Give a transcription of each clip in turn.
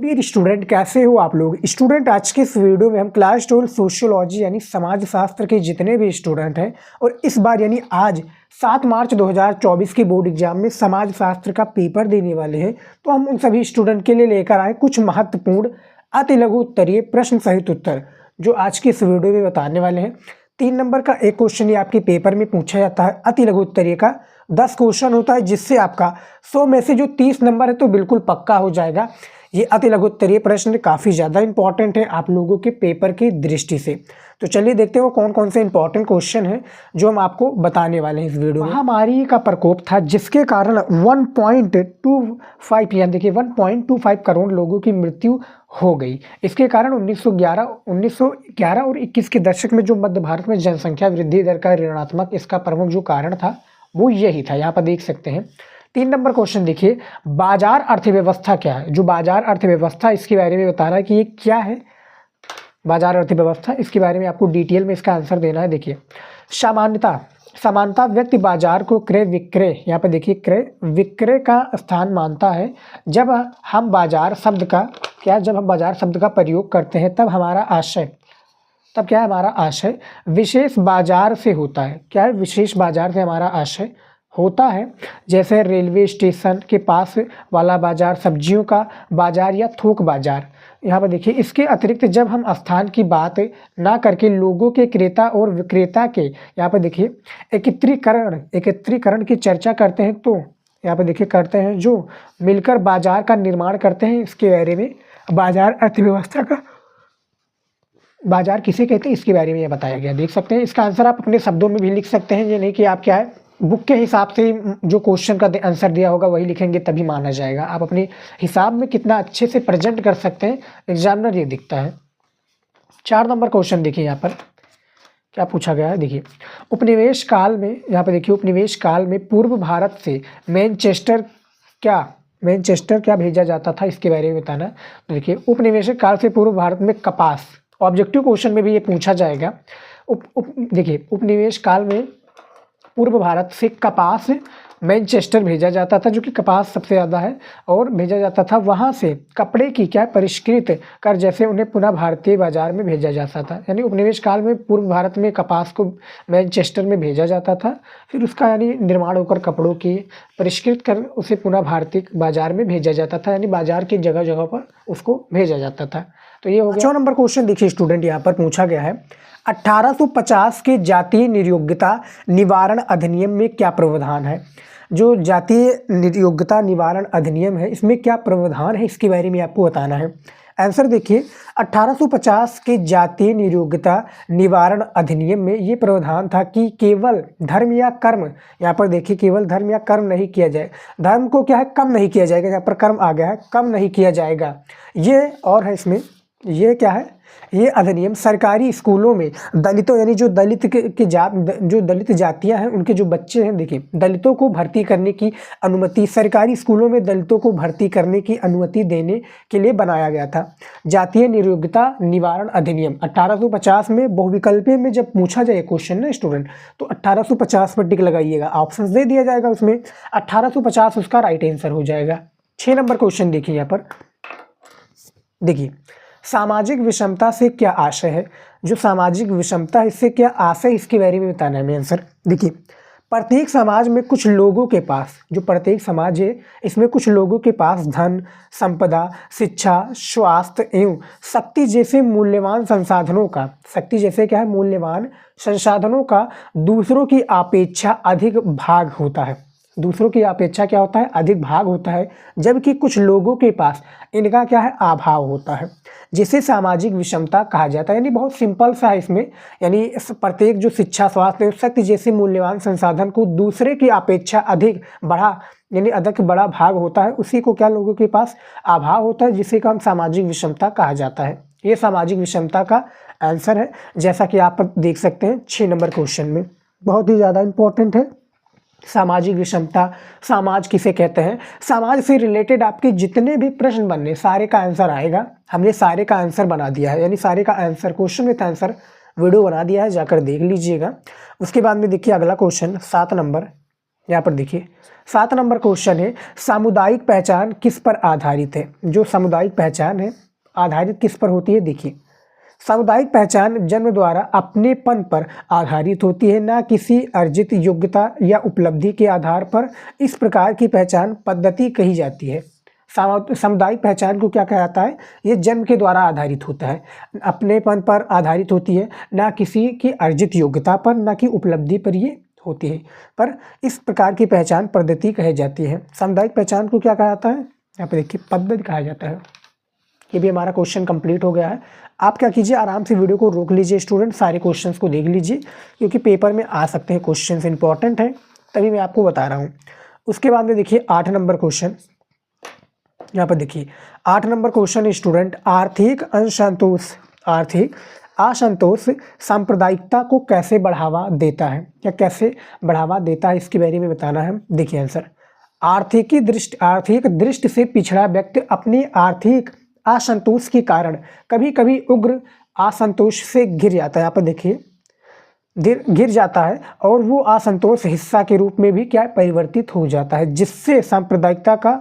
Dear student, कैसे हो आप लोग। स्टूडेंट, आज के इस वीडियो में हम क्लास 12 सोशियोलॉजी यानी समाज शास्त्र के जितने भी स्टूडेंट हैं और इस बार यानी आज 7 मार्च 2024 के बोर्ड एग्जाम में समाज शास्त्र का पेपर देने वाले हैं, तो हम उन सभी स्टूडेंट के लिए लेकर आए कुछ महत्वपूर्ण अति लघु उत्तरीय प्रश्न सहित उत्तर जो आज के इस वीडियो में बताने वाले हैं। 3 नंबर का एक क्वेश्चन ये आपके पेपर में पूछा जाता है। अति लघु उत्तरीय का 10 क्वेश्चन होता है, जिससे आपका 100 में से जो 30 नंबर है तो बिल्कुल पक्का हो जाएगा। ये अति लघु उत्तरीय प्रश्न काफ़ी ज़्यादा इंपॉर्टेंट है आप लोगों के पेपर की दृष्टि से। तो चलिए देखते हैं वो कौन कौन से इंपॉर्टेंट क्वेश्चन हैं जो हम आपको बताने वाले हैं इस वीडियो में। महामारी का प्रकोप था जिसके कारण 1.25 यानी देखिए 1.25 करोड़ लोगों की मृत्यु हो गई। इसके कारण 1911 और 21 के दशक में जो मध्य भारत में जनसंख्या वृद्धि दर का ऋणात्मक, इसका प्रमुख जो कारण था वो यही था। यहाँ पर देख सकते हैं। 3 नंबर क्वेश्चन देखिए, बाजार अर्थव्यवस्था क्या है। जो बाजार अर्थव्यवस्था, इसके बारे में बता रहा है कि ये क्या है बाजार अर्थव्यवस्था। इसके बारे में आपको डिटेल में इसका आंसर देना है। देखिए, समानता व्यक्ति बाजार को क्रय विक्रय, यहाँ पे देखिए क्रय विक्रय का स्थान मानता है। जब हम बाजार शब्द का प्रयोग करते हैं तब हमारा आशय विशेष बाजार से होता है। क्या है? विशेष बाजार से हमारा आशय होता है, जैसे रेलवे स्टेशन के पास वाला बाजार, सब्जियों का बाजार या थोक बाजार। यहाँ पर देखिए, इसके अतिरिक्त जब हम स्थान की बात ना करके लोगों के क्रेता और विक्रेता के, यहाँ पर देखिए एकत्रीकरण की चर्चा करते हैं, तो यहाँ पर देखिए करते हैं जो मिलकर बाजार का निर्माण करते हैं। इसके बारे में बाजार अर्थव्यवस्था का बाजार किसे कहते हैं इसके बारे में यह बताया गया। देख सकते हैं, इसका आंसर आप अपने शब्दों में भी लिख सकते हैं। ये नहीं कि आप क्या है बुक के हिसाब से जो क्वेश्चन का आंसर दिया होगा वही लिखेंगे तभी माना जाएगा। आप अपने हिसाब में कितना अच्छे से प्रेजेंट कर सकते हैं, एग्जामिनर ये दिखता है। 4 नंबर क्वेश्चन देखिए, यहाँ पर क्या पूछा गया है। देखिए, उपनिवेश काल में, यहाँ पर देखिए उपनिवेश काल में पूर्व भारत से मैनचेस्टर क्या भेजा जाता था, इसके बारे में बताना। तो देखिए, उपनिवेशिक काल से पूर्व भारत में कपास, ऑब्जेक्टिव क्वेश्चन में भी ये पूछा जाएगा। देखिए, उपनिवेश काल में पूर्व भारत से कपास मैनचेस्टर भेजा जाता था, जो कि कपास सबसे ज़्यादा है, और भेजा जाता था वहाँ से कपड़े की क्या परिष्कृत कर जैसे उन्हें पुनः भारतीय बाजार में भेजा जाता था। यानी उपनिवेश काल में पूर्व भारत में कपास को मैनचेस्टर में भेजा जाता था, फिर उसका यानी निर्माण होकर कपड़ों की परिष्कृत कर उसे पुनः भारतीय बाजार में भेजा जाता था, यानी बाजार की जगह जगह पर उसको भेजा जाता था। तो ये हो गया। 4 नंबर क्वेश्चन देखिए स्टूडेंट, यहाँ पर पूछा गया है 1850 के जातीय नियोक्ता निवारण अधिनियम में क्या प्रावधान है। जो जातीय नियोक्ता निवारण अधिनियम है इसमें क्या प्रावधान है, इसके बारे में आपको बताना है। आंसर देखिए, 1850 के जातीय नियोक्ता निवारण अधिनियम में ये प्रावधान था कि केवल धर्म या कर्म, यहाँ पर देखिए केवल धर्म या कर्म नहीं किया जाए, धर्म को क्या है कम नहीं किया जाएगा, यहाँ पर कर्म आ गया है, कम नहीं किया जाएगा। ये और है इसमें, ये क्या है, ये अधिनियम सरकारी स्कूलों में दलितों यानी जो दलित जो दलित जातियां हैं उनके जो बच्चे हैं, देखिए दलितों को भर्ती करने की अनुमति, सरकारी स्कूलों में दलितों को भर्ती करने की अनुमति देने के लिए बनाया गया था। जातीय नियोक्ता निवारण अधिनियम 1850 में बहुविकल्पीय में जब पूछा जाए क्वेश्चन ना स्टूडेंट, तो 1850 पर टिक लगाइएगा, ऑप्शन दे दिया जाएगा उसमें, 1850 उसका राइट आंसर हो जाएगा। 6 नंबर क्वेश्चन देखिए, यहाँ पर देखिए सामाजिक विषमता से क्या आशय है। जो सामाजिक विषमता है इससे क्या आशय, इसके बारे में बताना है। मैं आंसर देखिए, प्रत्येक समाज में कुछ लोगों के पास, जो प्रत्येक समाज है इसमें कुछ लोगों के पास धन, संपदा, शिक्षा, स्वास्थ्य एवं शक्ति जैसे मूल्यवान संसाधनों का, शक्ति जैसे क्या है मूल्यवान संसाधनों का दूसरों की अपेक्षा अधिक भाग होता है। दूसरों की अपेक्षा क्या होता है, अधिक भाग होता है, जबकि कुछ लोगों के पास इनका क्या है अभाव होता है, जिसे सामाजिक विषमता कहा जाता है। यानी बहुत सिंपल सा है इसमें, यानी प्रत्येक जो शिक्षा, स्वास्थ्य एवं शक्ति जैसे मूल्यवान संसाधन को दूसरे की अपेक्षा अधिक बड़ा भाग होता है, उसी को क्या लोगों के पास अभाव होता है, जिसे का हम सामाजिक विषमता कहा जाता है। ये सामाजिक विषमता का आंसर है, जैसा कि आप देख सकते हैं 6 नंबर क्वेश्चन में, बहुत ही ज़्यादा इंपॉर्टेंट है। सामाजिक विषमता, समाज किसे कहते हैं, समाज से रिलेटेड आपके जितने भी प्रश्न बनने सारे का आंसर आएगा। हमने सारे का आंसर बना दिया है, यानी सारे का answer question with answer video बना दिया है, जाकर देख लीजिएगा। उसके बाद में देखिए अगला क्वेश्चन 7 नंबर, यहाँ पर देखिए 7 नंबर क्वेश्चन है, सामुदायिक पहचान किस पर आधारित है। जो सामुदायिक पहचान है आधारित किस पर होती है, देखिए सामुदायिक पहचान जन्म द्वारा अपनेपन पर आधारित होती है, ना किसी अर्जित योग्यता या उपलब्धि के आधार पर। इस प्रकार की पहचान पद्धति कही जाती है। सामुदायिक पहचान को क्या कहा जाता है, ये जन्म के द्वारा आधारित होता है, अपनेपन पर आधारित होती है, ना किसी की अर्जित योग्यता पर, ना कि उपलब्धि पर ये होती है, पर इस प्रकार की पहचान पद्धति कही जाती है। सामुदायिक पहचान को क्या कहा जाता है, यहाँ पर देखिए पद्धति कहा जाता है। ये भी हमारा क्वेश्चन कंप्लीट हो गया है। आप क्या कीजिए, आराम से वीडियो को रोक लीजिए स्टूडेंट, सारे क्वेश्चंस को देख लीजिए, क्योंकि पेपर में आ सकते हैं क्वेश्चंस इंपॉर्टेंट हैं, तभी मैं आपको बता रहा हूँ। उसके बाद में देखिए 8 नंबर क्वेश्चन, यहाँ पर देखिए 8 नंबर क्वेश्चन स्टूडेंट, आर्थिक असंतोष सांप्रदायिकता को कैसे बढ़ावा देता है, या कैसे बढ़ावा देता है, इसके बारे में बताना है। देखिए आंसर, आर्थिक दृष्टि से पिछड़ा व्यक्ति अपनी आर्थिक असंतोष के कारण कभी कभी उग्र असंतोष से घिर जाता है। यहाँ पर देखिए गिर जाता है, और वो असंतोष हिस्सा के रूप में भी क्या परिवर्तित हो जाता है, जिससे सांप्रदायिकता का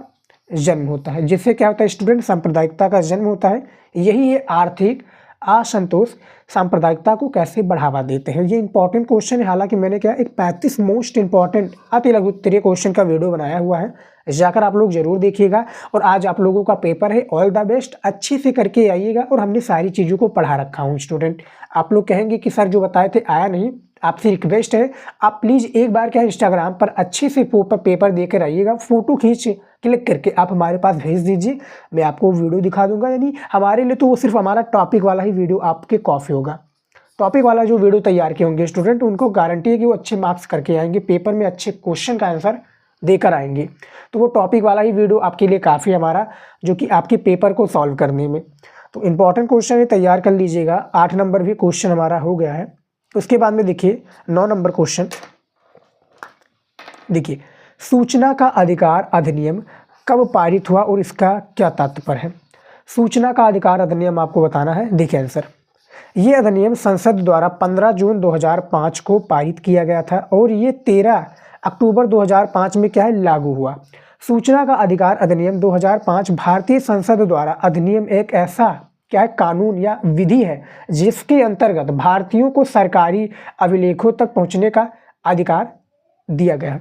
जन्म होता है। जिससे क्या होता है स्टूडेंट, सांप्रदायिकता का जन्म होता है। यही है आर्थिक असंतोष सांप्रदायिकता को कैसे बढ़ावा देते हैं। ये इंपॉर्टेंट क्वेश्चन है, हालांकि मैंने क्या एक 35 मोस्ट इंपॉर्टेंट अति लघु उत्तरीय क्वेश्चन का वीडियो बनाया हुआ है, जाकर आप लोग जरूर देखिएगा। और आज आप लोगों का पेपर है, ऑल द बेस्ट, अच्छे से करके आइएगा। और हमने सारी चीज़ों को पढ़ा रखा हूँ स्टूडेंट। आप लोग कहेंगे कि सर जो बताए थे आया नहीं, आपसे रिक्वेस्ट है आप प्लीज़ एक बार क्या इंस्टाग्राम पर अच्छे से पेपर देकर आइएगा, फ़ोटो खींच क्लिक करके आप हमारे पास भेज दीजिए, मैं आपको वीडियो दिखा दूंगा। यानी हमारे लिए तो वो सिर्फ हमारा टॉपिक वाला ही वीडियो आपके कॉफ़ी होगा। टॉपिक वाला जो वीडियो तैयार किए होंगे स्टूडेंट, उनको गारंटी है कि वो अच्छे मार्क्स करके आएंगे, पेपर में अच्छे क्वेश्चन का आंसर देकर आएंगे। तो वो टॉपिक वाला ही वीडियो आपके लिए काफ़ी हमारा, जो कि आपके पेपर को सॉल्व करने में। तो इंपॉर्टेंट क्वेश्चन है, तैयार कर लीजिएगा। 8 नंबर भी क्वेश्चन हमारा हो गया है। उसके बाद में देखिए 9 नंबर क्वेश्चन, देखिए सूचना का अधिकार अधिनियम कब पारित हुआ और इसका क्या तात्पर्य है। सूचना का अधिकार अधिनियम आपको बताना है। देखिए आंसर, ये अधिनियम संसद द्वारा 15 जून 2005 को पारित किया गया था, और ये 13 अक्टूबर 2005 में क्या है लागू हुआ। सूचना का अधिकार अधिनियम 2005 भारतीय संसद द्वारा अधिनियम एक ऐसा क्या है कानून या विधि है, जिसके अंतर्गत भारतीयों को सरकारी अभिलेखों तक पहुंचने का अधिकार दिया गया।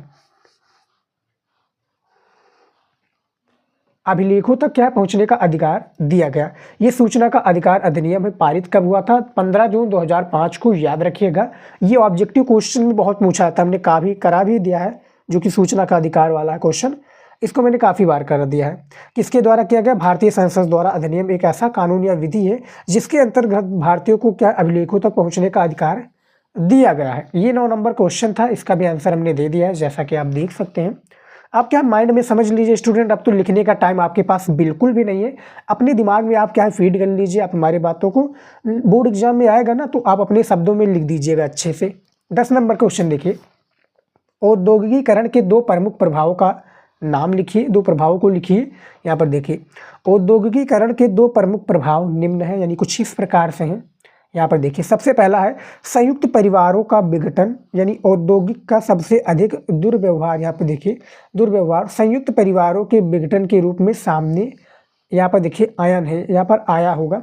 अभिलेखों तक क्या पहुंचने का अधिकार दिया गया। ये सूचना का अधिकार अधिनियम है, पारित कब हुआ था, 15 जून 2005 को, याद रखिएगा। ये ऑब्जेक्टिव क्वेश्चन में बहुत पूछा था, हमने काफ़ी करा भी दिया है, जो कि सूचना का अधिकार वाला क्वेश्चन, इसको मैंने काफ़ी बार कर दिया है। किसके द्वारा किया गया, भारतीय संसद द्वारा अधिनियम एक ऐसा कानून या विधि है जिसके अंतर्गत भारतीयों को क्या अभिलेखों तक पहुँचने का अधिकार दिया गया है। ये 9 नंबर क्वेश्चन था, इसका भी आंसर हमने दे दिया है, जैसा कि आप देख सकते हैं। आप क्या माइंड में समझ लीजिए स्टूडेंट, अब तो लिखने का टाइम आपके पास बिल्कुल भी नहीं है। अपने दिमाग में आप क्या है फीड कर लीजिए, आप हमारी बातों को, बोर्ड एग्जाम में आएगा ना तो आप अपने शब्दों में लिख दीजिएगा अच्छे से। 10 नंबर क्वेश्चन देखिए, औद्योगिकीकरण के 2 प्रमुख प्रभावों का नाम लिखिए, 2 प्रभावों को लिखिए। यहाँ पर देखिए औद्योगिकीकरण के 2 प्रमुख प्रभाव निम्न है, यानी कुछ इस प्रकार से हैं। यहाँ पर देखिए सबसे पहला है संयुक्त परिवारों का विघटन, यानी औद्योगिक का सबसे अधिक दुर्व्यवहार। यहाँ पर देखिए दुर्व्यवहार संयुक्त परिवारों के विघटन के रूप में सामने यहाँ पर देखिए आयन है, यहाँ पर आया होगा,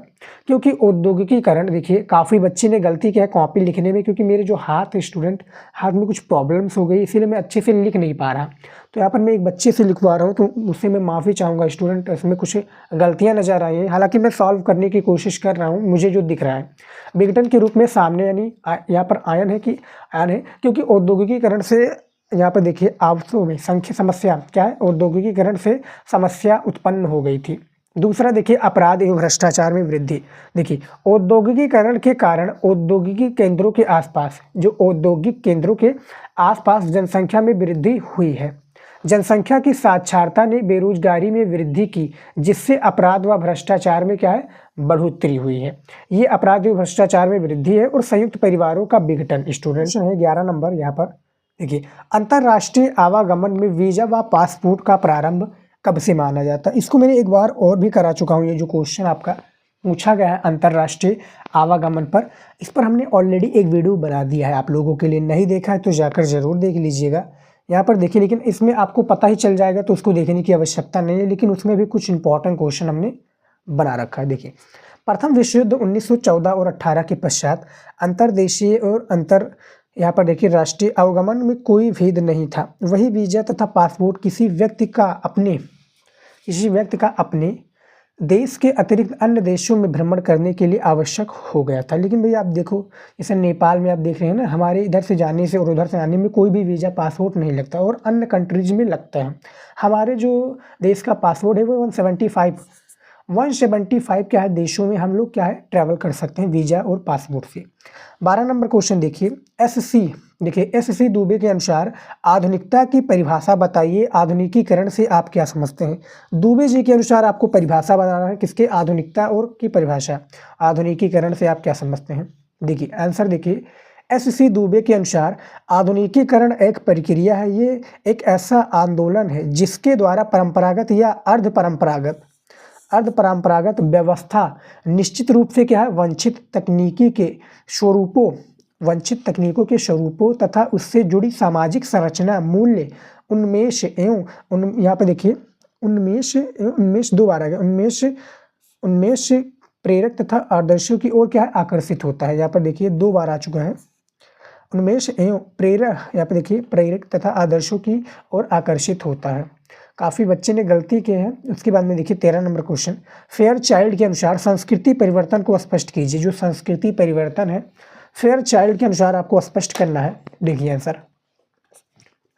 क्योंकि औद्योगिकीकरण देखिए काफ़ी बच्चे ने गलती किया है कॉपी लिखने में, क्योंकि मेरे जो हाथ है स्टूडेंट, हाथ में कुछ प्रॉब्लम्स हो गई, इसीलिए मैं अच्छे से लिख नहीं पा रहा। तो यहाँ पर मैं एक बच्चे से लिखवा रहा हूँ, तो उससे मैं माफ़ी चाहूँगा स्टूडेंट, इसमें कुछ गलतियाँ नज़र आई हैं। हालाँकि मैं सॉल्व करने की कोशिश कर रहा हूँ, मुझे जो दिख रहा है विघटन के रूप में सामने, यानी यहाँ पर आयन है कि आयन है, क्योंकि औद्योगिकीकरण से यहाँ पर देखिए आपसों में संख्या समस्या क्या है, औद्योगिकीकरण से समस्या उत्पन्न हो गई थी। दूसरा देखिए अपराध एवं भ्रष्टाचार में वृद्धि। देखिए औद्योगिकीकरण के कारण औद्योगिक केंद्रों के आसपास, जो औद्योगिक केंद्रों के आसपास जनसंख्या में वृद्धि हुई है। जनसंख्या की साक्षरता ने बेरोजगारी में वृद्धि की, जिससे अपराध व भ्रष्टाचार में क्या है बढ़ोतरी हुई है। ये अपराध व भ्रष्टाचार में वृद्धि है। और संयुक्त परिवारों का विघटन स्टूडेंट्स है 11 नंबर। यहाँ पर देखिए अंतर्राष्ट्रीय आवागमन में वीजा व पासपोर्ट का प्रारंभ कब से माना जाता है। इसको मैंने एक बार और भी करा चुका हूँ, ये जो क्वेश्चन आपका पूछा गया है अंतर्राष्ट्रीय आवागमन पर, इस पर हमने ऑलरेडी एक वीडियो बना दिया है। आप लोगों के लिए नहीं देखा है तो जाकर ज़रूर देख लीजिएगा। यहाँ पर देखिए, लेकिन इसमें आपको पता ही चल जाएगा तो उसको देखने की आवश्यकता नहीं है, लेकिन उसमें भी कुछ इंपॉर्टेंट क्वेश्चन हमने बना रखा है। देखिए, प्रथम विश्व युद्ध 1914 और 18 के पश्चात अंतर्देशीय और यहाँ पर देखिए राष्ट्रीय अवगमन में कोई भेद नहीं था। वही वीजा तथा पासपोर्ट किसी व्यक्ति का अपने देश के अतिरिक्त अन्य देशों में भ्रमण करने के लिए आवश्यक हो गया था। लेकिन भैया आप देखो, जैसे नेपाल में आप देख रहे हैं ना, हमारे इधर से जाने से और उधर से आने में कोई भी वीज़ा पासपोर्ट नहीं लगता, और अन्य कंट्रीज में लगता है। हमारे जो देश का पासपोर्ट है वो 175 क्या है देशों में हम लोग क्या है ट्रैवल कर सकते हैं वीज़ा और पासपोर्ट से। 12 नंबर क्वेश्चन देखिए, एस सी दुबे के अनुसार आधुनिकता की परिभाषा बताइए। आधुनिकीकरण से आप क्या समझते हैं? दुबे जी के अनुसार आपको परिभाषा बताना है किसके, आधुनिकता और की परिभाषा। आधुनिकीकरण से आप क्या समझते हैं? देखिए आंसर देखिए, एस.सी. दुबे के अनुसार आधुनिकीकरण एक प्रक्रिया है। ये एक ऐसा आंदोलन है जिसके द्वारा परंपरागत या अर्ध परंपरागत व्यवस्था निश्चित रूप से क्या है वंचित तकनीकों के स्वरूपों तथा उससे जुड़ी सामाजिक संरचना, मूल्य, उन्मेष यहाँ पे देखिए उन्मेष प्रेरक तथा आदर्शों की ओर क्या है आकर्षित होता है। यहाँ पर देखिए 2 बार आ चुका है, उन्मेष एवं प्रेरक, यहाँ पे देखिए प्रेरक तथा आदर्शों की ओर आकर्षित होता है। काफ़ी बच्चे ने गलती किए हैं। उसके बाद में देखिए 13 नंबर क्वेश्चन, फेयर चाइल्ड के अनुसार संस्कृति परिवर्तन को स्पष्ट कीजिए। जो संस्कृति परिवर्तन है फेयर चाइल्ड के अनुसार आपको स्पष्ट करना है। देखिए आंसर,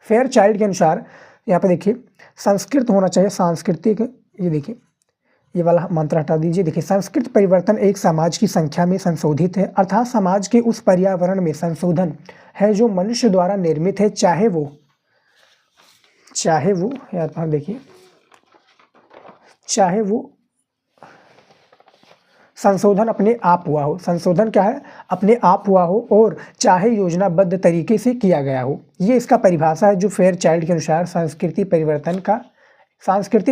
फेयर चाइल्ड के अनुसार यहाँ पे देखिए संस्कृत होना चाहिए, सांस्कृतिक, ये देखिए ये वाला मंत्र हटा दीजिए। देखिए, संस्कृत परिवर्तन एक समाज की संख्या में संशोधित है, अर्थात समाज के उस पर्यावरण में संशोधन है जो मनुष्य द्वारा निर्मित है, चाहे यार देखिए चाहे वो संशोधन अपने आप हुआ हो, संशोधन क्या है अपने आप हुआ हो, और चाहे योजनाबद्ध तरीके से किया गया हो। ये इसका परिभाषा है जो फेयर चाइल्ड के अनुसार सांस्कृतिक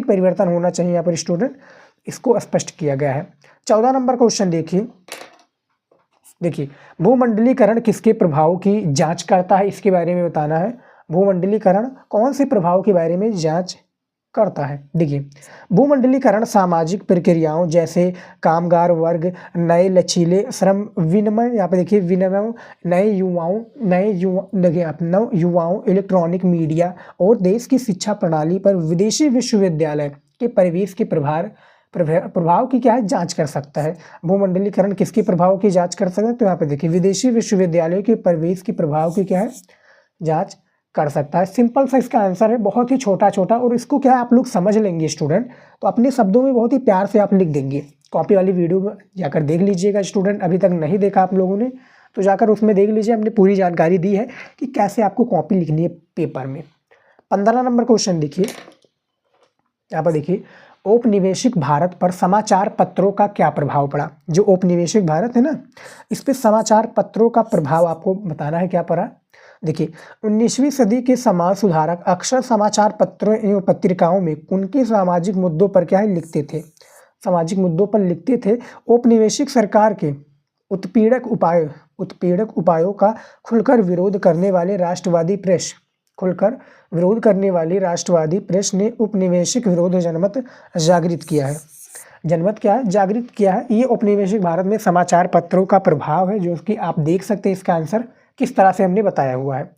परिवर्तन होना चाहिए। यहाँ पर स्टूडेंट इसको स्पष्ट किया गया है। 14 नंबर क्वेश्चन देखिए भूमंडलीकरण किसके प्रभाव की जांच करता है, इसके बारे में बताना है। भूमंडलीकरण कौन से प्रभाव के बारे में जांच करता है? देखिए, भूमंडलीकरण सामाजिक प्रक्रियाओं जैसे कामगार वर्ग, नए लचीले श्रम विनिमय, यहाँ पे देखिए विनिमय, नए युवाओं, इलेक्ट्रॉनिक मीडिया और देश की शिक्षा प्रणाली पर विदेशी विश्वविद्यालय के प्रवेश के प्रभाव की क्या है जांच कर सकता है। भूमंडलीकरण किसके प्रभाव की जांच कर सकता है? तो यहाँ पे देखिए विदेशी विश्वविद्यालयों के प्रवेश के प्रभाव की क्या है जांच कर सकता है। सिंपल सा इसका आंसर है, बहुत ही छोटा, और इसको क्या है आप लोग समझ लेंगे स्टूडेंट, तो अपने शब्दों में बहुत ही प्यार से आप लिख देंगे। कॉपी वाली वीडियो में जाकर देख लीजिएगा स्टूडेंट, अभी तक नहीं देखा आप लोगों ने तो जाकर उसमें देख लीजिए, हमने पूरी जानकारी दी है कि कैसे आपको कॉपी लिखनी है पेपर में। 15 नंबर क्वेश्चन देखिए, यहाँ पर देखिए औपनिवेशिक भारत पर समाचार पत्रों का क्या प्रभाव पड़ा। जो औपनिवेशिक भारत है ना, इस पे समाचार पत्रों का प्रभाव आपको बताना है क्या पड़ा। देखिए 19वीं सदी के समाज सुधारक अक्सर समाचार पत्रों एवं पत्रिकाओं में उनके सामाजिक मुद्दों पर क्या है लिखते थे। औपनिवेशिक सरकार के उत्पीड़क उपायों का खुलकर विरोध करने वाली राष्ट्रवादी प्रेस ने उपनिवेशिक विरोध जनमत जागृत किया है। ये औपनिवेशिक भारत में समाचार पत्रों का प्रभाव है, जो कि आप देख सकते हैं इसका आंसर किस तरह से हमने बताया हुआ है।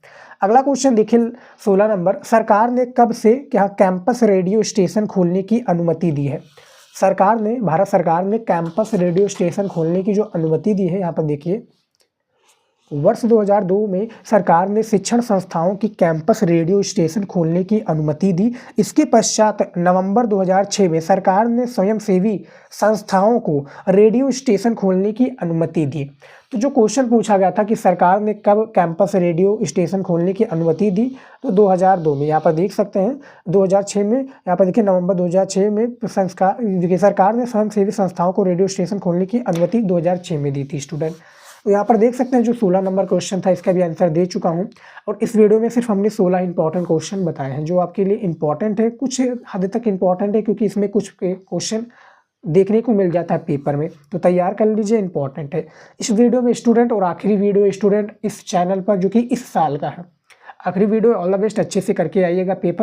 अगला क्वेश्चन देखिए 16 नंबर, सरकार ने कब से क्या कैंपस रेडियो स्टेशन खोलने की अनुमति दी है? भारत सरकार ने कैंपस रेडियो स्टेशन खोलने की जो अनुमति दी है, यहाँ पर देखिए वर्ष 2002 में सरकार ने शिक्षण संस्थाओं की कैंपस रेडियो स्टेशन खोलने की अनुमति दी। इसके पश्चात नवंबर 2006 में सरकार ने स्वयंसेवी संस्थाओं को रेडियो स्टेशन खोलने की अनुमति दी। तो जो क्वेश्चन पूछा गया था कि सरकार ने कब कैंपस रेडियो स्टेशन खोलने की अनुमति दी, तो 2002 में। यहाँ पर देख सकते हैं 2006 में, यहाँ पर देखिए नवंबर 2006 में सरकार ने स्वयंसेवी संस्थाओं को रेडियो स्टेशन खोलने की अनुमति 2006 में दी थी स्टूडेंट। तो यहाँ पर देख सकते हैं जो 16 नंबर क्वेश्चन था इसका भी आंसर दे चुका हूँ, और इस वीडियो में सिर्फ हमने 16 इंपॉर्टेंट क्वेश्चन बताए हैं जो आपके लिए इंपॉर्टेंट है, कुछ हद तक इंपॉर्टेंट है क्योंकि इसमें कुछ क्वेश्चन देखने को मिल जाता है पेपर में, तो तैयार कर लीजिए, इंपॉर्टेंट है। इस वीडियो में स्टूडेंट और आखिरी वीडियो स्टूडेंट इस चैनल पर जो कि इस साल का है, आखिरी वीडियो, ऑल द बेस्ट, अच्छे से करके आइएगा पेपर।